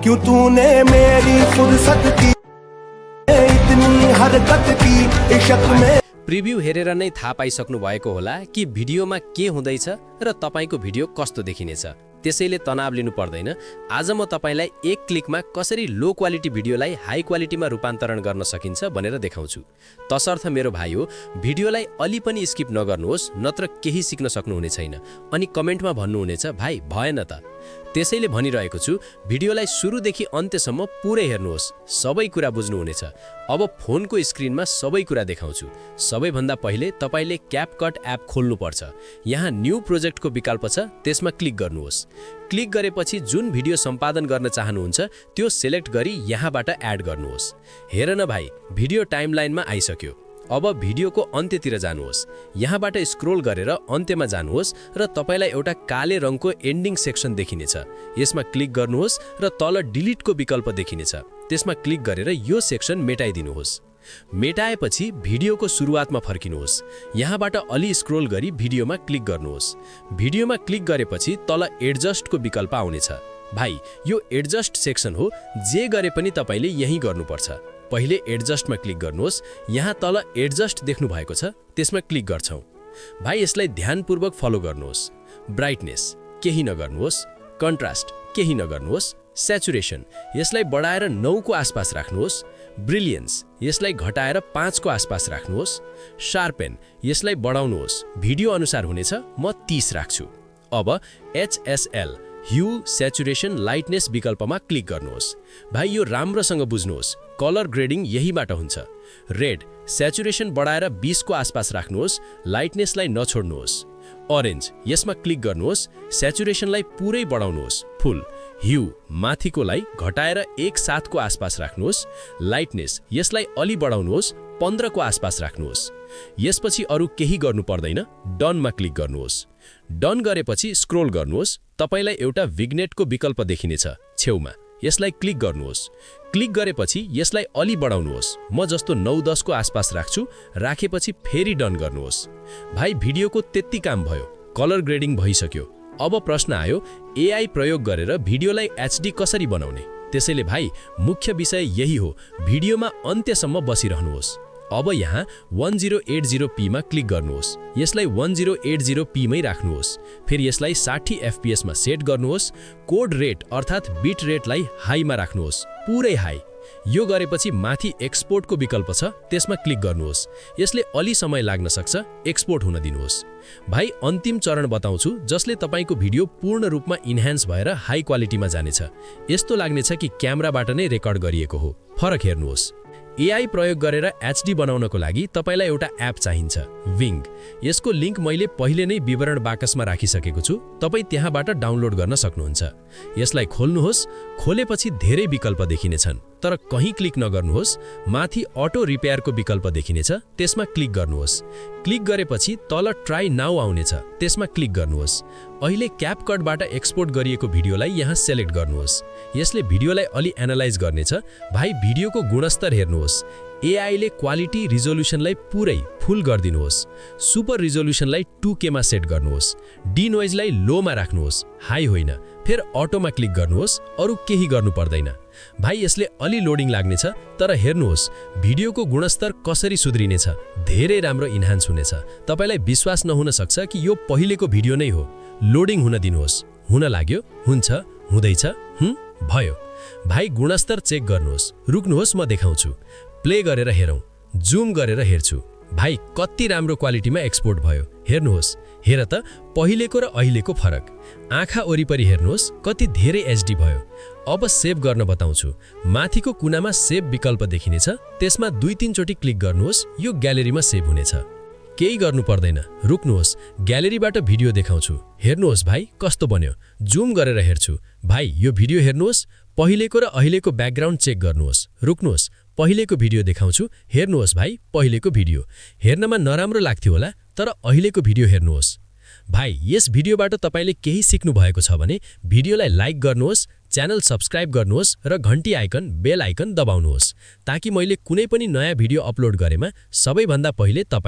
क्यों तूने मेरी फुर्सत की इतनी हरकत की इश्क में। प्रिभ्यू हेरेर नै थाहा पाइसक्नु भएको होला कि भिडियोमा के हुँदैछ र तपाईको भिडियो कस्तो देखिनेछ। त्यसैले तनाव लिनु पर्दैन। आज म तपाईलाई एक क्लिकमा कसरी लो क्वालिटी भिडियोलाई हाई क्वालिटीमा रूपान्तरण गर्न सकिन्छ भनेर देखाउँछु। तसर्थ मेरो भाइ हो, भिडियोलाई अलि पनि स्किप नगर्नुहोस्, नत्र केही सिक्न सक्नुहुने छैन। अनि कमेन्टमा भन्नुहुनेछ भाइ भएन त। त्यसैले भनिरहेको छु, भिडियोलाई सुरुदेखि अन्त्यसम्म पुरै हेर्नुहोस्, सबै कुरा बुझ्नुहुनेछ। अब फोनको स्क्रिनमा सबै कुरा देखाउँछु। सबैभन्दा पहिले तपाईले क्यापकट एप खोल्नुपर्छ। यहाँ न्यू प्रोजेक्टको विकल्प छ, त्यसमा क्लिक गर्नुहोस्। क्लिक गरेपछि जुन भिडियो सम्पादन गर्न चाहनुहुन्छ त्यो सेलेक्ट गरी यहाँबाट एड गर्नुहोस्। हेर न भाइ, भिडियो टाइमलाइनमा आइसक्यो। अब भिडियोको अन्त्यतिर जानुहोस्। यहाँबाट स्क्रोल गरेर अन्त्यमा जानुहोस् र तपाईलाई एउटा काले रङको एन्डिङ सेक्सन देखिनेछ। यसमा क्लिक गर्नुहोस् र तल डिलिटको विकल्प देखिनेछ। त्यसमा क्लिक गरेर यो सेक्सन मेटाइदिनुहोस्। मेटाएपछि भिडियोको सुरुवातमा फर्किनुहोस्। यहाँबाट अलि स्क्रोल गरी भिडियोमा क्लिक गर्नुहोस्। भिडियोमा क्लिक गरेपछि तल एडजस्टको विकल्प आउनेछ। भाइ, यो एडजस्ट सेक्सन हो, जे गरे पनि तपाईले यही गर्नुपर्छ। पहिले एडजस्टमा क्लिक गर्नुहोस्। यहाँ तल एडजस्ट देख्नु भएको छ, त्यसमा क्लिक गर्छौं। भाइ, यसलाई ध्यानपूर्वक फलो गर्नुहोस्। ब्राइटनेस केही नगर्नुहोस्, कन्ट्रास्ट केही नगर्नुहोस्, स्याचुरेसन यसलाई बढाएर 9 को आसपास राख्नुहोस्, ब्रिलियन्स यसलाई घटाएर 5 को आसपास राख्नुहोस्, शार्पेन यसलाई बढाउनुहोस्। भिडियो अनुसार हुनेछ, म 30 राख्छु। अब HSL ह्यू स्याचुरेसन लाइटनेस विकल्पमा क्लिक गर्नुहोस्। भाइ, यो राम्रोसँग बुझ्नुहोस्, कलर ग्रेडिङ यहीबाट हुन्छ। रेड स्याचुरेसन बढाएर 20 को आसपास राख्नुहोस्, लाइटनेसलाई नछोड्नुहोस्। अरेन्ज यसमा क्लिक गर्नुहोस्, स्याचुरेसनलाई पुरै बढाउनुहोस्, फुल। ह्यू माथिकोलाई घटाएर 1/7 को आसपास राख्नुहोस्, लाइटनेस यसलाई अलि बढाउनुहोस्, 15 को आसपास राख्नुहोस्। यसपछि अरु केही गर्नु पर्दैन, डनमा क्लिक गर्नुहोस्। डन गरेपछि स्क्रोल गर्नुहोस्। तपाईलाई एउटा विग्नेटको विकल्प देखिनेछ छेउमा, यसलाई क्लिक गर्नुहोस्। क्लिक गरेपछि यसलाई अलि बढाउनुहोस्, म जस्तो 9-10 को आसपास राख्छु। राखेपछि फेरि डन गर्नुहोस्। भाइ, भिडियोको त्यति काम भयो, कलर ग्रेडिङ भइसक्यो। अब प्रश्न आयो, एआई प्रयोग गरेर भिडियोलाई एचडी कसरी बनाउने? त्यसैले भाइ, मुख्य विषय यही हो, भिडियोमा अन्त्यसम्म बसिरहनुहोस्। अब यहाँ 1080p मा क्लिक गर्नुहोस्। यसलाई 1080p मै राख्नुहोस्। फेरि यसलाई 60 fps मा सेट गर्नुहोस्। कोड रेट अर्थात् बिट रेटलाई हाईमा राख्नुहोस्, पुरै हाई। यो गरेपछि माथि एक्सपोर्टको विकल्प छ, त्यसमा क्लिक गर्नुहोस्। यसले अलि समय लाग्न सक्छ, एक्सपोर्ट हुन दिनुहोस्। भाइ, अन्तिम चरण बताउँछु, जसले तपाईको भिडियो पूर्ण रूपमा इन्हान्स भएर हाई क्वालिटीमा जानेछ। यस्तो लाग्नेछ कि क्यामेराबाट नै रेकर्ड गरिएको हो। फरक हेर्नुहोस्। एआई प्रयोग गरेर एचडी बनाउनको लागि तपाईलाई एउटा एप चाहिन्छ, विङ। यसको लिंक मैले पहिले नै विवरण बाकसमा राखिसकेको छु, तपाई त्यहाँबाट डाउनलोड गर्न सक्नुहुन्छ। यसलाई खोल्नुहोस्। खोलेपछि धेरै विकल्प देखिनेछन्, तर कहीँ क्लिक नगर्नुहोस्। माथि अटो रिपेयरको विकल्प देखिनेछ, त्यसमा क्लिक गर्नुहोस्। क्लिक गरेपछि तल ट्राई नाउ आउनेछ, त्यसमा क्लिक गर्नुहोस्। अहिले क्यापकटबाट एक्सपोर्ट गरिएको भिडियोलाई यहाँ सेलेक्ट गर्नुहोस्। यसले भिडियोलाई अलि एनालाइज गर्नेछ। भाइ, भिडियोको गुणस्तर हेर्नुहोस्। एआईले क्वालिटी रिजोल्युसनलाई पुरै फुल गरिदिनुहोस्। सुपर रिजोल्युसनलाई 2K मा सेट गर्नुहोस्। डी नोइजलाई लो मा राख्नुहोस्, हाई होइन। फेरि अटोमा क्लिक गर्नुहोस्, अरु केही गर्नु पर्दैन। भाइ, यसले अलि लोडिङ लाग्नेछ, तर हेर्नुहोस् भिडियोको गुणस्तर कसरी सुध्रिनेछ। धेरै राम्रो इन्हान्स हुनेछ। तपाईलाई विश्वास नहुन सक्छ कि यो पहिलेको भिडियो नै हो। लोडिङ हुन दिनुहोस्। हुन लाग्यो, हुन्छ, हुँदैछ, भयो। भाइ, गुणस्तर चेक गर्नुहोस्। रुक्नुहोस्, म देखाउँछु। प्ले गरेर हेरौँ। जुम गरेर हेर्छु। भाइ, कति राम्रो क्वालिटीमा एक्सपोर्ट भयो। हेर्नुहोस्, हेर त पहिलेको र अहिलेको फरक। आँखा वरिपरि हेर्नुहोस्, कति धेरै एचडी भयो। अब सेभ गर्न बताउँछु। माथिको कुनामा सेभ विकल्प देखिनेछ, त्यसमा 2-3 चोटि क्लिक गर्नुहोस्। यो ग्यालेरीमा सेभ हुनेछ। केही गर्नु पर्दैन, रुक्नुहोस्। ग्यालेरीबाट भिडियो देखाउँछु। हेर्नुहोस् भाइ, कस्तो बन्यो। जुम गरेर हेर्छु। भाइ, यो भिडियो हेर्नुहोस्। पहिलेको र अहिलेको ब्याकग्राउन्ड चेक गर्नुहोस्। रुक्नुहोस्, पहिलेको भिडियो देखाउँछु। हेर्नुहोस् भाइ, पहिलेको भिडियो हेर्नमा नराम्रो लाग्थ्यो होला, तर अहिलेको भिडियो हेर्नुहोस्। भाइ, यस भिडियोबाट तपाईले केही सिक्नु भएको छ भने भिडियोलाई लाइक गर्नुहोस्, च्यानल सब्स्क्राइब गर्नुहोस् र घण्टी आइकन बेल आइकन दबाउनुहोस्, ताकि मैले कुनै पनि नयाँ भिडियो अपलोड गरेमा सबैभन्दा पहिले तपाईँ